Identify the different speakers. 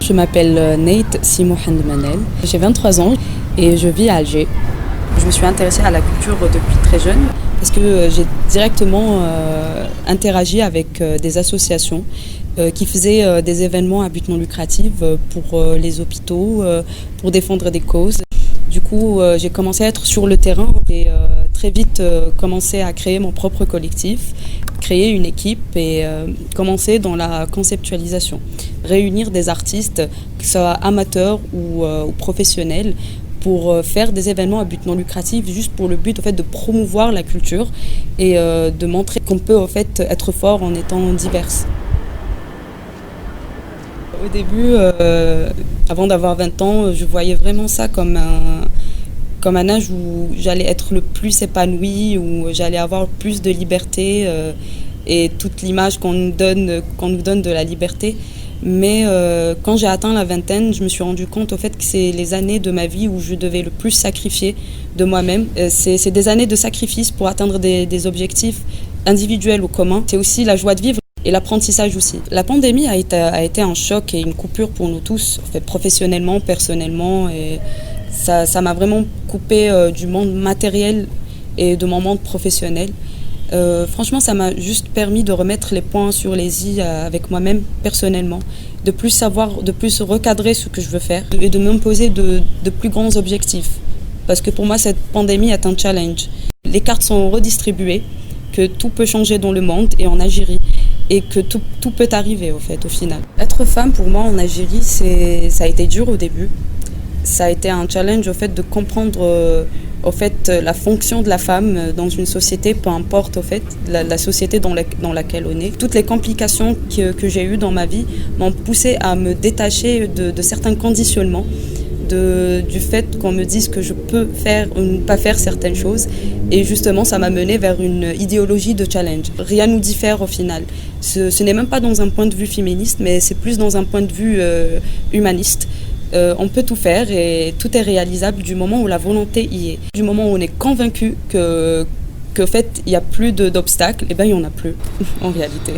Speaker 1: Je m'appelle Nate Simohan Manel, j'ai 23 ans et je vis à Alger. Je me suis intéressée à la culture depuis très jeune parce que j'ai directement interagi avec des associations qui faisaient des événements à but non lucratif pour les hôpitaux, pour défendre des causes. Du coup, j'ai commencé à être sur le terrain et très vite commencé à créer mon propre collectif, créer une équipe et commencer dans la conceptualisation. Réunir des artistes, que ce soit amateurs ou professionnels, pour faire des événements à but non lucratif, juste pour le but de promouvoir la culture et de montrer qu'on peut être fort en étant divers. Au début, avant d'avoir 20 ans, je voyais vraiment ça comme un âge où j'allais être le plus épanouie, où j'allais avoir plus de liberté et toute l'image qu'on nous donne de la liberté. Mais quand j'ai atteint la vingtaine, je me suis rendu compte que c'est les années de ma vie où je devais le plus sacrifier de moi-même. C'est des années de sacrifice pour atteindre des objectifs individuels ou communs. C'est aussi la joie de vivre et l'apprentissage aussi. La pandémie a été un choc et une coupure pour nous tous, professionnellement, personnellement. Et ça m'a vraiment coupé du monde matériel et de mon monde professionnel. Franchement, ça m'a juste permis de remettre les points sur les i avec moi-même personnellement, de plus recadrer ce que je veux faire et de m'imposer de plus grands objectifs. Parce que pour moi, cette pandémie est un challenge. Les cartes sont redistribuées, que tout peut changer dans le monde et en Algérie, et que tout peut arriver au final. Être femme pour moi en Algérie, ça a été dur au début. Ça a été un challenge de comprendre la fonction de la femme dans une société, peu importe la société dans laquelle on est. Toutes les complications que j'ai eues dans ma vie m'ont poussée à me détacher de certains conditionnements, du fait qu'on me dise que je peux faire ou ne pas faire certaines choses. Et justement, ça m'a menée vers une idéologie de challenge. Rien nous diffère au final. Ce n'est même pas dans un point de vue féministe, mais c'est plus dans un point de vue humaniste. On peut tout faire et tout est réalisable du moment où la volonté y est. Du moment où on est convaincu il n'y a plus d'obstacles, il n'y en a plus en réalité.